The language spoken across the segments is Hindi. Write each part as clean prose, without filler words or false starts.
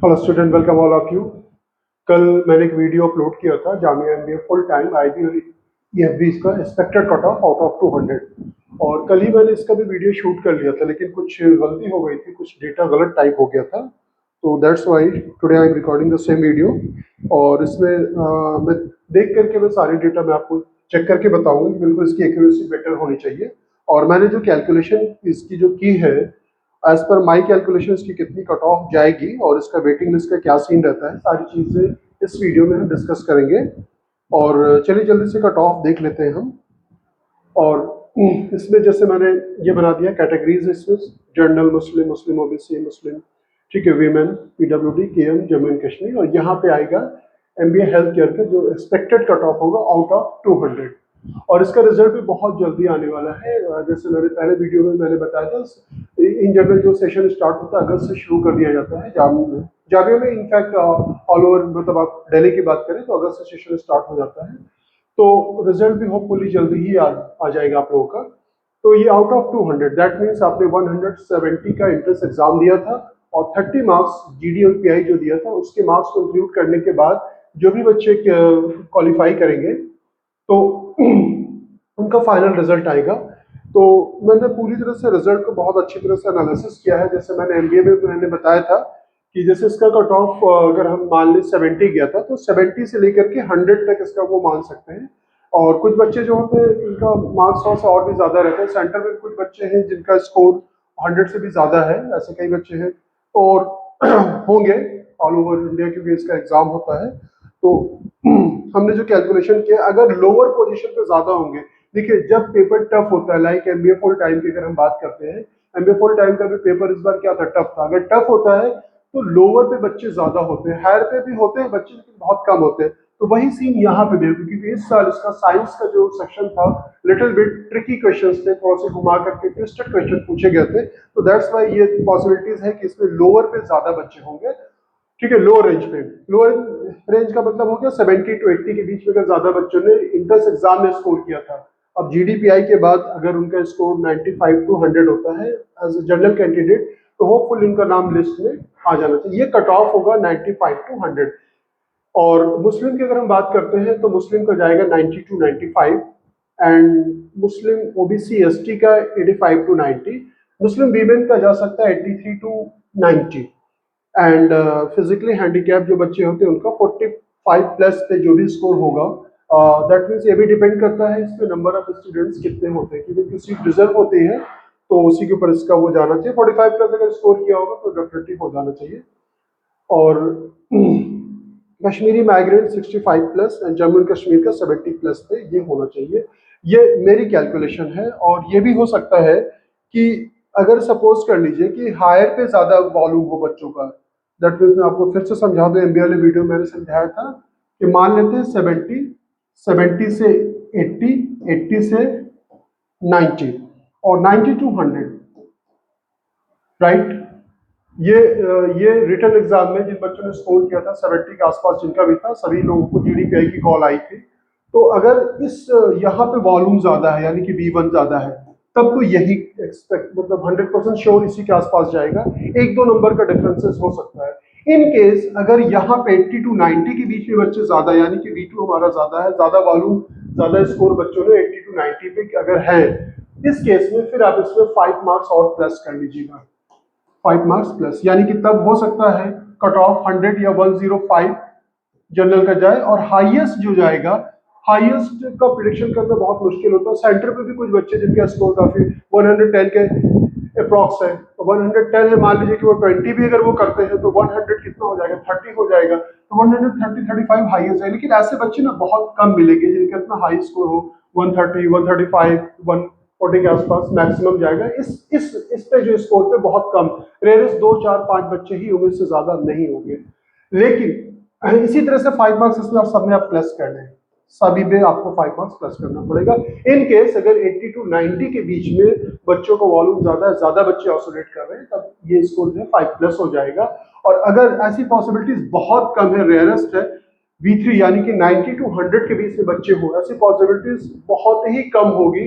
Hello student, welcome all of you. कल मैंने एक वीडियो अपलोड किया था Jamia MBA full time IB और ईएफबी इसका expected cut of out of 200। और कल ही मैंने इसका भी वीडियो शूट कर लिया था, लेकिन कुछ गलती हो गई थी, कुछ डेटा गलत टाइप हो गया था। तो that's why today I am recording the same video. और इसमें मैं देख करके मैं सारी डेटा मैं आपको चेक करके बताऊंगा कि बिल्कुल इसकी एक्यूरेसी बेटर होनी चाहिए। और मैंने जो कैलकुलेशन इसकी जो की है, एज पर माई कैलकुलेशन की कितनी कट ऑफ जाएगी और इसका वेटिंग लिस्ट का क्या सीन रहता है, सारी चीज़ें इस वीडियो में हम डिस्कस करेंगे। और चलिए जल्दी से कट ऑफ देख लेते हैं हम। और इसमें जैसे मैंने ये बना दिया कैटेगरीज, इसमें जनरल मुस्लिम, मुस्लिम ओबीसी, मुस्लिम, ठीक है, women, PWD, KM, Jammu and Kashmir. और यहाँ पे आएगा एमबीए हेल्थ केयर का जो एक्सपेक्टेड कट ऑफ होगा आउट ऑफ 200। और इसका रिजल्ट भी बहुत जल्दी आने वाला है। जैसे मैंने पहले वीडियो में मैंने बताया था, इन जनरल जो सेशन स्टार्ट होता है अगस्त से शुरू कर दिया जाता है जामिया में। इनफैक्ट ऑल ओवर, मतलब आप दिल्ली की बात करें तो अगस्त से सेशन स्टार्ट हो जाता है। तो रिजल्ट भी होपफुली जल्दी ही आ जाएगा आप लोगों का। तो ये आउट ऑफ 200 दैट मीन्स आपने 170 का एंट्रेंस एग्जाम दिया था और 30 मार्क्स जीडी और पीआई जो दिया था उसके मार्क्स को इंक्लूड करने के बाद जो भी बच्चे क्वालिफाई करेंगे तो उनका फाइनल रिजल्ट आएगा। तो मैंने पूरी तरह से रिजल्ट को बहुत अच्छी तरह से एनालिसिस किया है। जैसे मैंने एमबीए में मैंने बताया था कि जैसे इसका कट ऑफ अगर हम मान लें 70 गया था तो 70 से लेकर के 100 तक इसका वो मान सकते हैं। और कुछ बच्चे जो होते हैं इनका मार्क्स और भी ज्यादा रहता है। सेंटर में कुछ बच्चे हैं जिनका स्कोर 100 से भी ज्यादा है, ऐसे कई बच्चे हैं और होंगे ऑल ओवर इंडिया, क्योंकि इसका एग्जाम होता है। तो हमने जो कैलकुलेशन किया, अगर लोअर पोजीशन पे ज्यादा होंगे, देखिए जब पेपर टफ होता है, लाइक एमबीए फुल टाइम की अगर हम बात करते हैं, एमबीए फुल टाइम का भी पेपर इस बार क्या था, टफ था। अगर टफ होता है तो लोअर पे बच्चे ज्यादा होते हैं, हायर पे भी होते हैं बच्चे लेकिन बहुत कम होते हैं। तो वही सीन यहाँ पे भी है, क्योंकि इस साल इसका साइंस का जो सेक्शन था लिटिल बिट ट्रिकी क्वेश्चंस थे, थोड़ा सा घुमा करके ट्विस्टेड क्वेश्चन पूछे गए थे। तो दैट्स वाई ये पॉसिबिलिटीज है कि इसमें लोअर पे ज्यादा बच्चे होंगे, ठीक है। लोअर रेंज पे, लोअर रेंज का मतलब हो गया 70 to 80 के बीच में अगर ज्यादा बच्चों ने इंट्रेंस एग्जाम में स्कोर किया था। अब जीडीपीआई के बाद अगर उनका स्कोर 95 to 100 होता है एज ए जनरल कैंडिडेट तो होपफुल इनका नाम लिस्ट में आ जाना चाहिए। ये कट ऑफ होगा 95 to 100। और मुस्लिम की अगर हम बात करते हैं तो मुस्लिम का जाएगा 90 to 95 and Muslim OBC ST का 85 to 90। मुस्लिम वीमेन का जा सकता है 83 to 90 एंड फिजिकली हैंडीकैप जो बच्चे होते हैं उनका 45 प्लस पे जो भी स्कोर होगा। दैट मीन्स ये भी डिपेंड करता है इस पे नंबर ऑफ स्टूडेंट्स कितने होते हैं, क्योंकि सीट रिजर्व होती है तो उसी के ऊपर इसका वो जाना चाहिए। 45 प्लस अगर स्कोर किया होगा तो डेफिनेटली हो जाना चाहिए। और Kashmiri migrant 65 plus and Jammu and Kashmir का 70 प्लस पे ये होना चाहिए। ये मेरी कैलकुलेशन है। और ये भी हो सकता है कि अगर सपोज कर लीजिए कि हायर पे ज्यादा वॉल्यूम हो बच्चों का, दैट मीन्स मैं आपको फिर से समझा दूं, एमबीए वाले वीडियो मैंने समझाया था कि मान लेते हैं 70 से 80, 80 से 90 और 90 to 100, राइट। ये रिटन एग्जाम में जिन बच्चों ने स्कोर किया था 70 के आसपास जिनका भी था, सभी लोगों को जीडीपीआई की कॉल आई थी। तो अगर इस यहाँ पे वॉल्यूम ज्यादा है यानी कि V1 ज्यादा है तब तो यही एक्सपेक्ट, मतलब 100% श्योर इसी के आसपास जाएगा। एक दो नंबर का डिफरेंसेस हो सकता है। इन केस अगर यहाँ पे 80 to 90 के बीच में बच्चे ज्यादा, यानी कि V2 हमारा ज्यादा है, ज्यादा वॉल्यूम, ज्यादा स्कोर बच्चों ने 80 to 90 पे अगर है, इस केस में फिर आप इसमें 5 मार्क्स और प्लस कर लीजिएगा, 5 मार्क्स प्लस, यानी कि तब हो सकता है कट ऑफ 100 या 105 जनरल का जाए। और हाईएस्ट जो जाएगा, हाईएस्ट का प्रिडिक्शन करना बहुत मुश्किल होता है। सेंटर पे भी कुछ बच्चे जिनका स्कोर काफी 110 के अप्रॉक्स है, तो 110 है, मान लीजिए कि वो 20 भी अगर वो करते हैं तो 100 कितना हो जाएगा, 30 हो जाएगा। तो 130, 35 हाईएस्ट है। लेकिन ऐसे बच्चे ना बहुत कम मिलेंगे जिनका इतना हाई स्कोर हो, 130, 135, 140 के आसपास मैक्सिमम जाएगा। इस पे जो स्कोर पे बहुत कम, रेयरेस्ट 2, 4, 5 बच्चे ही होंगे, इससे ज्यादा नहीं होंगे। लेकिन इसी तरह से 5 मार्क्स इसमें आप सब में आप प्लस कर लें, सभी पे आपको 5 मार्क्स प्लस करना पड़ेगा। इन केस अगर 80 to 90 के बीच में बच्चों का वॉल्यूम ज्यादा है, ज्यादा बच्चे ऑसिलेट कर रहे हैं, तब ये स्कोर जो है 5 प्लस हो जाएगा। और अगर ऐसी पॉसिबिलिटीज बहुत कम है, रेयरेस्ट है, V3 यानी कि 90 to 100 के बीच में बच्चे हो, ऐसी पॉसिबिलिटीज बहुत ही कम होगी।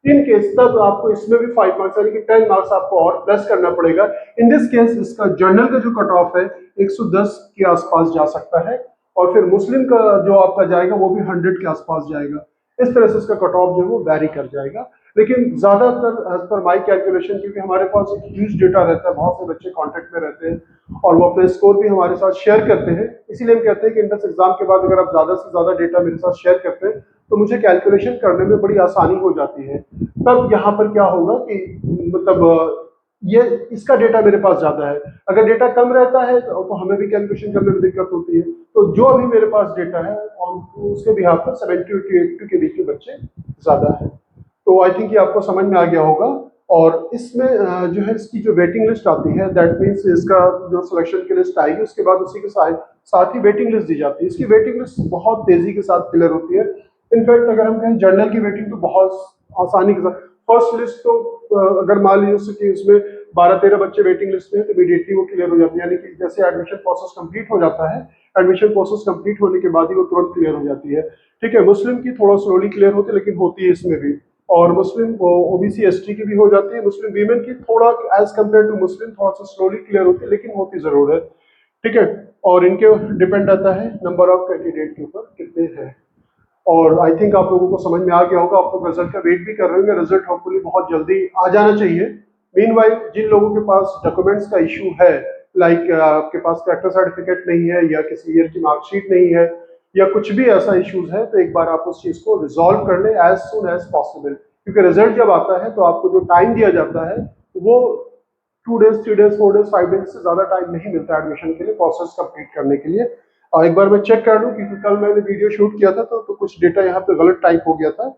इन केस तब आपको इसमें भी 5 मार्क्स यानी कि 10 मार्क्स आपको और प्लस करना पड़ेगा। इन दिस केस इसका जर्नल का जो कट ऑफ है 110 के आसपास जा सकता है, और फिर मुस्लिम का जो आपका जाएगा वो भी 100 के आसपास जाएगा। इस तरह से इसका कट ऑफ जो है वो वैरी कर जाएगा। लेकिन ज्यादातर एज पर माई कैलकुलेशन, क्योंकि हमारे पास एक ह्यूज डेटा रहता है, बहुत से बच्चे कॉन्टेक्ट में रहते हैं और वो अपने स्कोर भी हमारे साथ शेयर करते हैं, इसीलिए हम कहते हैं कि इंट्रेंस एग्जाम के बाद अगर आप ज्यादा से ज्यादा डेटा मेरे साथ शेयर करते हैं तो मुझे कैलकुलेशन करने में बड़ी आसानी हो जाती है। तब यहाँ पर क्या होगा कि मतलब ये इसका डेटा मेरे पास ज्यादा है, अगर डेटा कम रहता है तो हमें भी कैलकुलेशन करने में दिक्कत होती है। तो जो अभी मेरे पास डेटा है उसके बिहार पर 70 to 80 के बीच में बच्चे ज्यादा है। तो आई थिंक ये आपको समझ में आ गया होगा। और इसमें जो है इसकी जो वेटिंग लिस्ट आती है, दैट मीन्स इसका जो सिलेक्शन की लिस्ट आएगी उसके बाद उसी के साथ ही वेटिंग लिस्ट दी जाती है। इसकी वेटिंग लिस्ट बहुत तेजी के साथ क्लियर होती है। इनफैक्ट अगर हम कहें जर्नल की वेटिंग तो बहुत आसानी के साथ, फर्स्ट लिस्ट तो अगर मान लीजिए कि उसमें 12-13 बच्चे वेटिंग लिस्ट में है तो इमीडिएटली वो क्लियर हो जाती है, यानी कि जैसे एडमिशन प्रोसेस कंप्लीट हो जाता है, एडमिशन प्रोसेस कंप्लीट होने के बाद ही वो तुरंत क्लियर हो जाती है। ठीक है, मुस्लिम की थोड़ा स्लोली क्लियर होती है लेकिन होती है इसमें भी, और मुस्लिम ओबीसी एसटी की भी हो जाती है। मुस्लिम वीमेन की थोड़ा एज कम्पेयर टू मुस्लिम थोड़ा सा स्लोली क्लियर होती है लेकिन होती जरूर है। ठीक है, और इनके डिपेंड रहता है नंबर ऑफ कैंडिडेट के ऊपर कितने हैं। और आई थिंक आप लोगों को समझ में आ गया होगा, आप लोग रिजल्ट का वेट भी कर रहे होंगे, रिजल्ट होपफुली बहुत जल्दी आ जाना चाहिए। मीनवाइल जिन लोगों के पास डॉक्यूमेंट्स का इशू है, लाइक आपके पास कैरेक्टर सर्टिफिकेट नहीं है या किसी ईयर की मार्कशीट नहीं है या कुछ भी ऐसा इश्यूज है, तो एक बार आप उस चीज को रिजॉल्व कर ले एज सुन एज पॉसिबल, क्योंकि रिजल्ट जब आता है तो आपको जो टाइम दिया जाता है वो 2 डेज 3 डेज 4 डेज 5 डेज से ज्यादा टाइम नहीं मिलता एडमिशन के लिए, प्रोसेस कंप्लीट करने के लिए। और एक बार मैं चेक कर लूं, क्योंकि कल मैंने वीडियो शूट किया था तो कुछ डेटा यहाँ पे गलत टाइप हो गया था।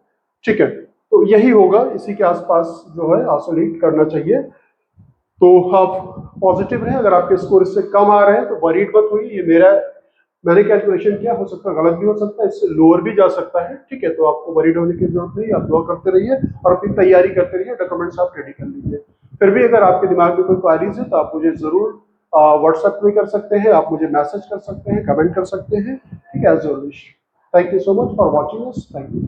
ठीक है, तो यही होगा, इसी के आसपास जो है आइसोलेट करना चाहिए। तो आप पॉजिटिव रहे, अगर आपके स्कोर इससे कम आ रहे हैं तो वरीड मत होइए, ये मैंने कैलकुलेशन किया, हो सकता है गलत भी हो सकता है, इससे लोअर भी जा सकता है। ठीक है, तो आपको वरीड होने की जरूरत नहीं, आप दुआ करते रहिए और अपनी तैयारी करते रहिए, डॉक्यूमेंट्स आप रेडी कर लीजिए। फिर भी अगर आपके दिमाग में कोई क्वारीज है तो आप मुझे जरूर व्हाट्सएप में कर सकते हैं, आप मुझे मैसेज कर सकते हैं, कमेंट कर सकते हैं। ठीक है, as always thank you so much for watching us, thank you.